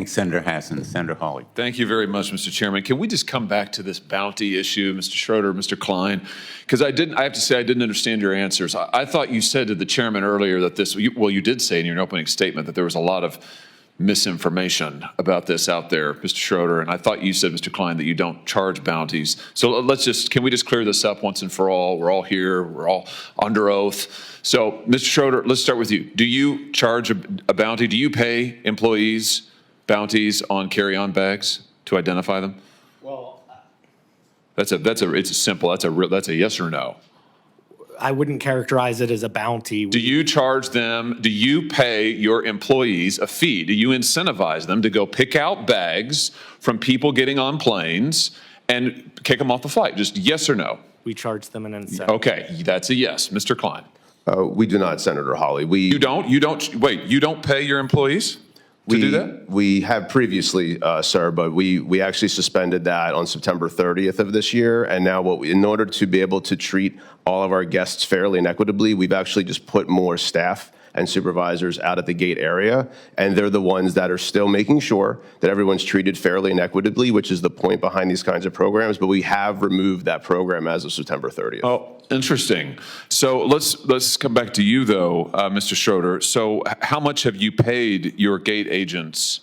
Senator Hassan. Senator Hawley. Thank you very much, Mr. Chairman. Can we just come back to this bounty issue, Mr. Schroeder, Mr. Klein? Because I have to say I didn't understand your answers. I thought you said to the chairman earlier that you did say in your opening statement that there was a lot of misinformation about this out there, Mr. Schroeder, and I thought you said, Mr. Klein, that you don't charge bounties. So can we just clear this up once and for all? We're all here, we're all under oath. So, Mr. Schroeder, let's start with you. Do you charge a bounty? Do you pay employees bounties on carry-on bags to identify them? Well, That's a yes or no. I wouldn't characterize it as a bounty. Do you charge them, do you pay your employees a fee? Do you incentivize them to go pick out bags from people getting on planes and kick them off the flight? Just yes or no? We charge them an incentive. Okay, that's a yes. Mr. Klein. We do not, Senator Hawley. You don't pay your employees to do that? We have previously, sir, but we actually suspended that on September 30th of this year. And now in order to be able to treat all of our guests fairly and equitably, we've actually just put more staff and supervisors out at the gate area. And they're the ones that are still making sure that everyone's treated fairly and equitably, which is the point behind these kinds of programs. But we have removed that program as of September 30th. Oh, interesting. So let's come back to you, though, Mr. Schroeder. So how much have you paid your gate agents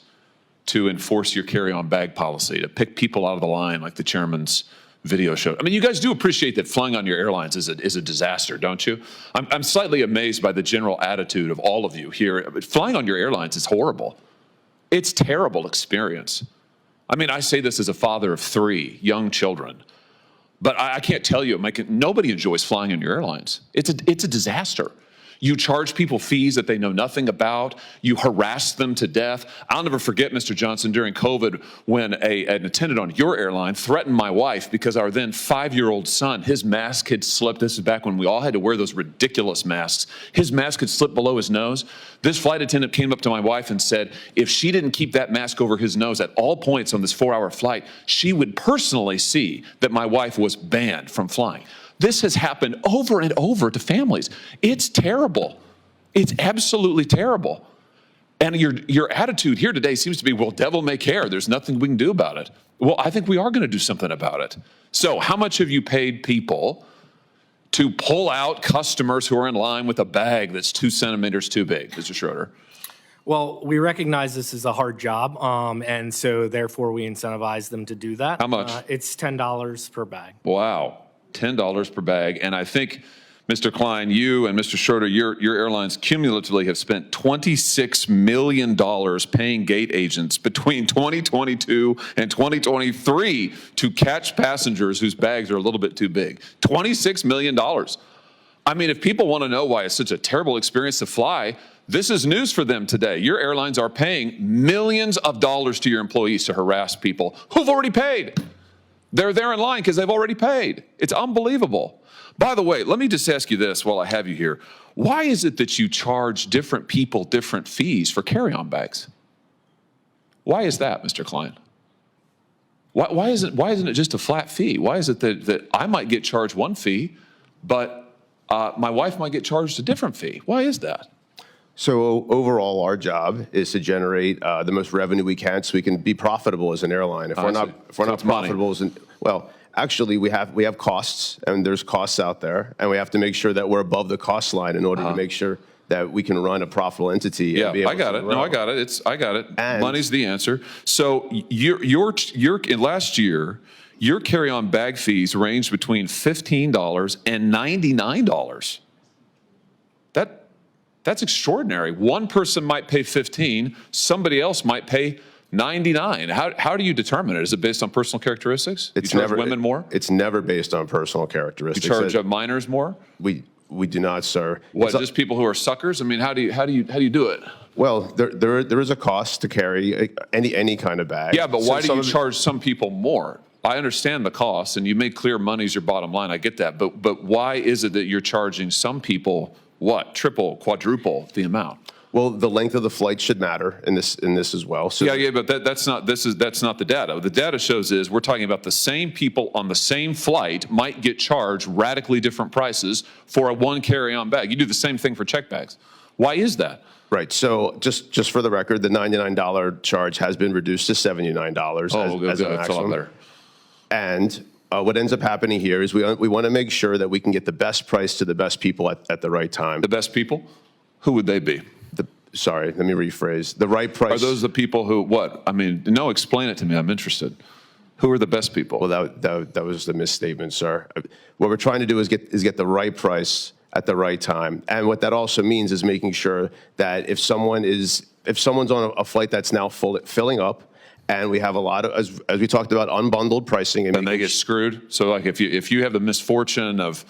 to enforce your carry-on bag policy, to pick people out of the line like the chairman's video showed? I mean, you guys do appreciate that flying on your airlines is a disaster, don't you? I'm slightly amazed by the general attitude of all of you here. Flying on your airlines is horrible. It's a terrible experience. I mean, I say this as a father of 3 young children. But I can't tell you, nobody enjoys flying on your airlines. It's a disaster. You charge people fees that they know nothing about. You harass them to death. I'll never forget, Mr. Johnson, during COVID when an attendant on your airline threatened my wife because our then 5-year-old son, his mask had slipped. This is back when we all had to wear those ridiculous masks. His mask had slipped below his nose. This flight attendant came up to my wife and said if she didn't keep that mask over his nose at all points on this 4-hour flight, she would personally see that my wife was banned from flying. This has happened over and over to families. It's terrible. It's absolutely terrible. And your attitude here today seems to be, well, devil may care. There's nothing we can do about it. Well, I think we are going to do something about it. So how much have you paid people to pull out customers who are in line with a bag that's 2 centimeters too big, Mr. Schroeder? Well, we recognize this is a hard job, and so therefore we incentivize them to do that. How much? It's $10 per bag. Wow. $10 per bag. And I think, Mr. Klein, you and Mr. Schroeder, your airlines cumulatively have spent $26 million paying gate agents between 2022 and 2023 to catch passengers whose bags are a little bit too big. $26 million. I mean, if people want to know why it's such a terrible experience to fly, this is news for them today. Your airlines are paying millions of dollars to your employees to harass people who've already paid. They're there in line because they've already paid. It's unbelievable. By the way, let me just ask you this while I have you here. Why is it that you charge different people different fees for carry-on bags? Why is that, Mr. Klein? Why isn't it just a flat fee? Why is it that I might get charged one fee, but my wife might get charged a different fee? Why is that? So overall, our job is to generate the most revenue we can so we can be profitable as an airline. If we're not profitable, well, actually we have costs, and there's costs out there, and we have to make sure that we're above the cost line in order to make sure that we can run a profitable entity. Yeah, I got it. No, I got it. I got it. And money's the answer. So last year, your carry-on bag fees ranged between $15 and $99. That's extraordinary. One person might pay 15, somebody else might pay 99. How do you determine it? Is it based on personal characteristics? It's you charge never women more? It's never based on personal characteristics. You charge minors more? We do not, sir. What, just people who are suckers? I mean, how do you do it? Well, there is a cost to carry any kind of bag. Yeah, but why do you charge some people more? I understand the cost, and you make clear money's your bottom line. I get that, but why is it that you're charging some people what, triple, quadruple the amount? Well, the length of the flight should matter in this as well. So yeah, but that's not the data. The data shows is we're talking about the same people on the same flight might get charged radically different prices for a one carry-on bag. You do the same thing for check bags. Why is that? Right. So just for the record, the $99 charge has been reduced to $79 as a that's a lot maximum. better. And what ends up happening here is we want to make sure that we can get the best price to the best people at the right time. The best people? Who would they be? Sorry, let me rephrase. The right price. Are those the people who, what? I mean, no, explain it to me. I'm interested. Who are the best people? Well, that was the misstatement, sir. What we're trying to do is get the right price at the right time. And what that also means is making sure that if someone's on a flight that's now filling up, and we have a lot of, as we talked about, unbundled pricing. And they get screwed? So like if you have the misfortune of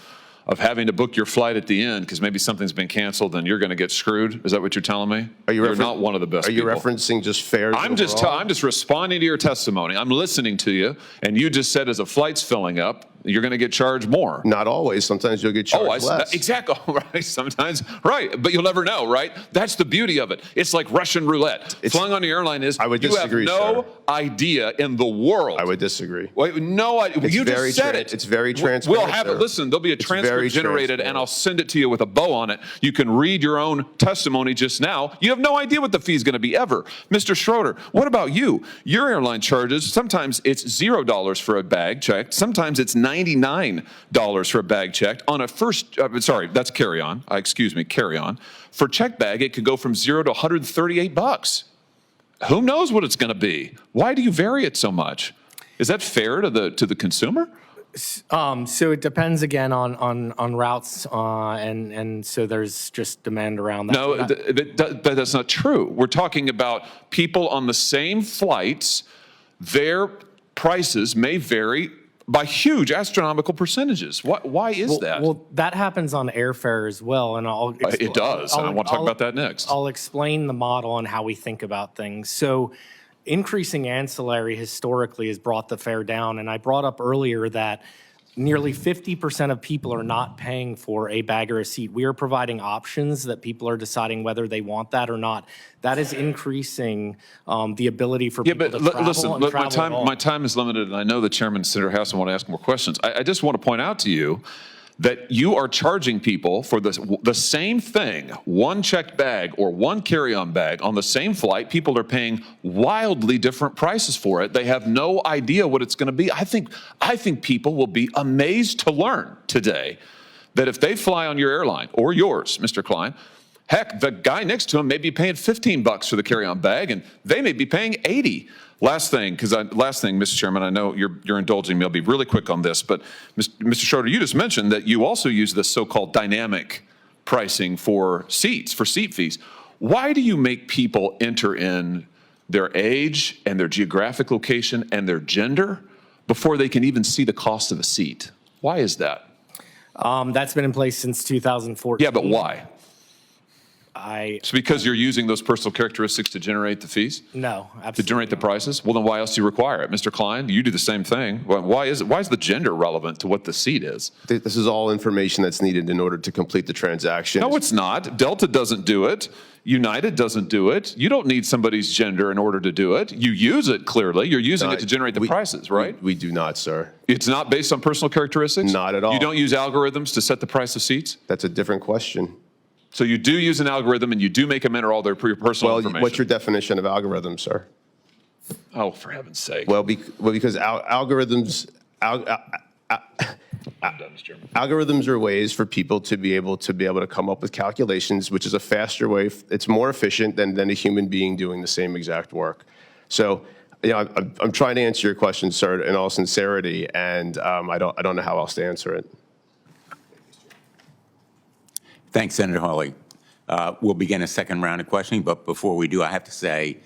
having to book your flight at the end because maybe something's been canceled, then you're going to get screwed? Is that what you're telling me? You're not one of the best people. Are you referencing just fares I'm just responding to your testimony. I'm listening to you, and you just said as a flight's filling up, you're going to get charged more. Not always. Sometimes you'll get charged less. Exactly. Right. Sometimes. Right. But you'll never know, right? That's the beauty of it. It's like Russian roulette. Flying on the airline is, I would disagree, you have no idea in the world. I would disagree. Wait, no idea. You just said it. It's very transparent. We'll have it. Listen, there'll be a transcript generated, and I'll send it to you with a bow on it. You can read your own testimony just now. You have no idea what the fee is going to be ever. Mr. Schroeder, what about you? Your airline charges, sometimes it's $0 for a bag checked. Sometimes it's $99 for a bag checked. On a that's carry-on. Carry-on. For checked bag, it could go from $0 to $138. Who knows what it's going to be? Why do you vary it so much? Is that fair to the consumer? So it depends again on routes, and so there's just demand around that. No, that's not true. We're talking about people on the same flights. Their prices may vary by huge astronomical percentages. Why is that? Well, that happens on airfare as well, and it does. And I want to talk about that next. I'll explain the model and how we think about things. So increasing ancillary historically has brought the fare down, and I brought up earlier that nearly 50% of people are not paying for a bag or a seat. We are providing options that people are deciding whether they want that or not. That is increasing the ability for people to travel listen, and travel my time is limited, and I know the chairman, Senator House, want to ask more questions. I just want to point out to you that you are charging people for the same thing, one checked bag or one carry-on bag on the same flight. People are paying wildly different prices for it. They have no idea what it's going to be. I think people will be amazed to learn today that if they fly on your airline or yours, Mr. Klein, heck, the guy next to him may be paying $15 for the carry-on bag, and they may be paying $80. Last thing, Mr. Chairman, I know you're indulging me. I'll be really quick on this, but Mr. Schroeder, you just mentioned that you also use this so-called dynamic pricing for seats, for seat fees. Why do you make people enter in their age and their geographic location and their gender before they can even see the cost of a seat? Why is that? That's been in place since 2014. Yeah, but why? It's because you're using those personal characteristics to generate the fees? No, absolutely. To generate the prices? Well, then why else do you require it? Mr. Klein, you do the same thing. Why is the gender relevant to what the seat is? This is all information that's needed in order to complete the transaction. No, it's not. Delta doesn't do it. United doesn't do it. You don't need somebody's gender in order to do it. You use it clearly. You're using it to generate the prices, right? We do not, sir. It's not based on personal characteristics? Not at all. You don't use algorithms to set the price of seats? That's a different question. So you do use an algorithm, and you do make them enter all their personal information. What's your definition of algorithm, sir? Oh, for heaven's sake. Well, because algorithms are ways for people to be able to come up with calculations, which is a faster way. It's more efficient than a human being doing the same exact work. So, I'm trying to answer your question, sir, in all sincerity, and I don't know how else to answer it. Thanks, Senator Hawley. We'll begin a second round of questioning, but before we do, I have to say